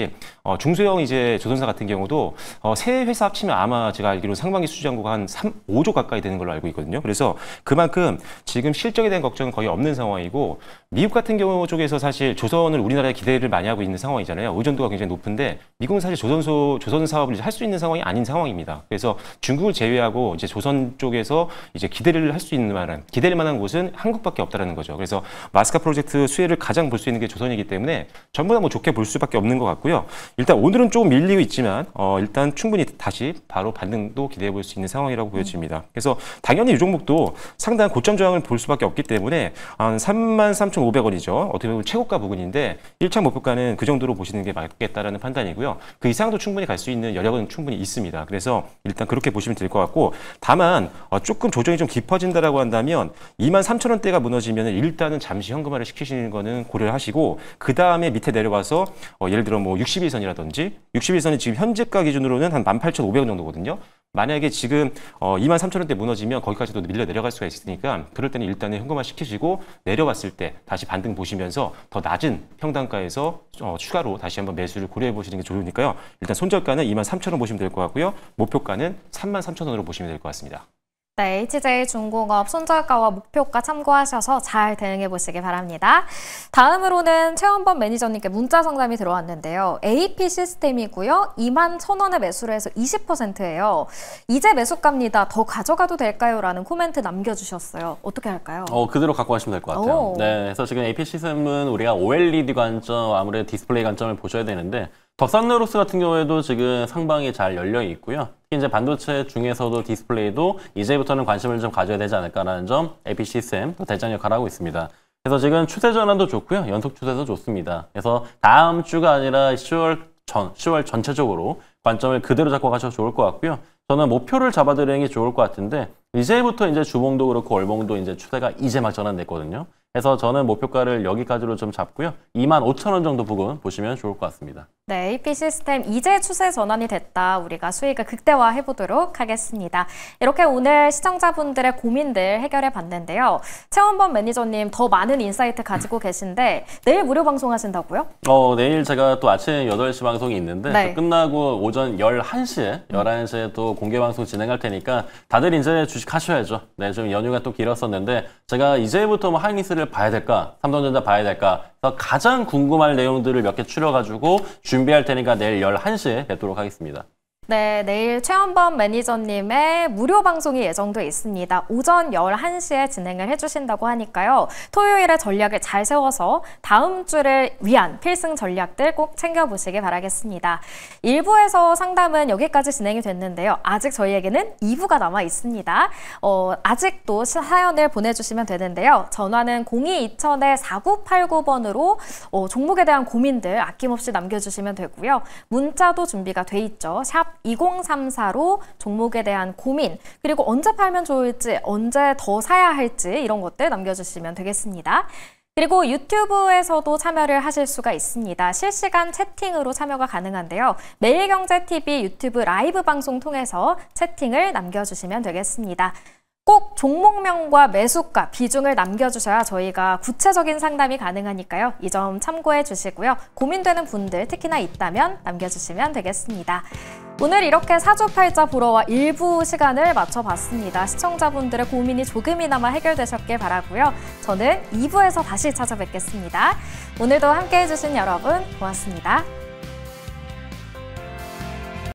중소형 이제 조선사 같은 경우도 세 회사 합치면 아마 제가 알기로 상반기 수주잔고가 한 5조 가까이 되는 걸로 알고 있거든요. 그래서 그만큼 지금 실적에 대한 걱정은 거의 없는 상황이고, 미국 같은 경우 쪽에서 사실 조선을 우리나라에 기대를 많이 하고 있는 상황이잖아요. 의존도가 굉장히 높은데 미국은 사실 조선 사업을 할 수 있는 상황이 아닌 상황입니다. 그래서 중국을 제외하고 이제 조선 쪽에서 이제 기대를 할 수 있는 기대할 만한 곳은 한국밖에 없다라는 거죠. 그래서 마스카 프로젝트 수혜를 가장 볼 수 있는 게 조선이기 때문에 전부 다 좋게 볼 수밖에 없는 것 같고요. 일단 오늘은 조금 밀리고 있지만 일단 충분히 다시 바로 반등도 기대해 볼 수 있는 상황이라고 보여집니다. 그래서 당연히 이 종목도 상당한 고점 저항을 볼 수밖에 없기 때문에 한 33,500원이죠. 어떻게 보면 최고가 부근인데 1차 목표가는 그 정도로 보시는 게 맞겠다라는 판단이고요. 그 이상도 충분히 갈 수 있는 여력은 충분히 있습니다. 그래서 일단 그렇게 보시면 될 것 같고, 다만 조금 조정이 좀 깊어진다라고 한다면 23,000원대가 무너지면 일단은 잠시 현금화를 시키시는 거는 고려를 하시고, 그 다음에 밑에 내려와서 예를 들어 61선이라든지 61선이 지금 현재가 기준으로는 한 18,500원 정도거든요. 만약에 지금 23,000원대 무너지면 거기까지도 밀려 내려갈 수가 있으니까 그럴 때는 일단은 현금화 시키시고 내려왔을 때 다시 반등 보시면서 더 낮은 평단가에서 추가로 다시 한번 매수를 고려해 보시는 게 좋으니까요. 일단 손절가는 23,000원 보시면 될 것 같고요. 목표가는 33,000원으로 보시면 될 것 같습니다. 네, HJ중공업 손절가와 목표가 참고하셔서 잘 대응해 보시기 바랍니다. 다음으로는 최원범 매니저님께 문자 상담이 들어왔는데요. AP 시스템이고요. 21,000원에 매수를 해서 20%예요. 이제 매수가입니다. 더 가져가도 될까요? 라는 코멘트 남겨주셨어요. 어떻게 할까요? 그대로 갖고 가시면 될 것 같아요. 네, 그래서 지금 AP 시스템은 우리가 OLED 관점, 아무래도 디스플레이 관점을 보셔야 되는데, 덕산네로스 같은 경우에도 지금 상방이 잘 열려 있고요. 특히 이제 반도체 중에서도 디스플레이도 이제부터는 관심을 좀 가져야 되지 않을까라는 점 AP 시스템 또 대장 역할을 하고 있습니다. 그래서 지금 추세 전환도 좋고요. 연속 추세도 좋습니다. 그래서 다음 주가 아니라 10월 전체적으로 관점을 그대로 잡고 가셔도 좋을 것 같고요. 저는 목표를 잡아드리는 게 좋을 것 같은데, 이제부터 이제 주봉도 그렇고 월봉도 이제 추세가 이제 막 전환됐거든요. 그래서 저는 목표가를 여기까지로 좀 잡고요. 25,000원 정도 부근 보시면 좋을 것 같습니다. 네, AP 시스템 이제 추세 전환이 됐다. 우리가 수익을 극대화해 보도록 하겠습니다. 이렇게 오늘 시청자분들의 고민들 해결해 봤는데요. 최원범 매니저님 더 많은 인사이트 가지고 계신데 내일 무료 방송하신다고요? 내일 제가 또 아침 8시 방송이 있는데 또 끝나고 오전 11시에 11시에 또 공개 방송 진행할 테니까 다들 이제 주식 하셔야죠. 네, 좀 연휴가 또 길었었는데 제가 이제부터 하이닉스를 봐야 될까, 삼성전자 봐야 될까, 그래서 가장 궁금할 내용들을 몇 개 추려가지고 준비할 테니까 내일 11시에 뵙도록 하겠습니다. 네, 내일 최원범 매니저님의 무료 방송이 예정돼 있습니다. 오전 11시에 진행을 해주신다고 하니까요. 토요일에 전략을 잘 세워서 다음 주를 위한 필승 전략들 꼭 챙겨보시기 바라겠습니다. 1부에서 상담은 여기까지 진행이 됐는데요. 아직 저희에게는 2부가 남아 있습니다. 아직도 사연을 보내주시면 되는데요. 전화는 02-2000-4989번으로 종목에 대한 고민들 아낌없이 남겨주시면 되고요. 문자도 준비가 돼 있죠. 샵 2034로 종목에 대한 고민, 그리고 언제 팔면 좋을지, 언제 더 사야 할지 이런 것들 남겨주시면 되겠습니다. 그리고 유튜브에서도 참여를 하실 수가 있습니다. 실시간 채팅으로 참여가 가능한데요. 매일경제TV 유튜브 라이브 방송 통해서 채팅을 남겨주시면 되겠습니다. 꼭 종목명과 매수가, 비중을 남겨주셔야 저희가 구체적인 상담이 가능하니까요. 이 점 참고해 주시고요. 고민되는 분들 특히나 있다면 남겨주시면 되겠습니다. 오늘 이렇게 사주팔자 보러와 일부 시간을 맞춰봤습니다. 시청자분들의 고민이 조금이나마 해결되셨길 바라고요. 저는 2부에서 다시 찾아뵙겠습니다. 오늘도 함께해 주신 여러분 고맙습니다.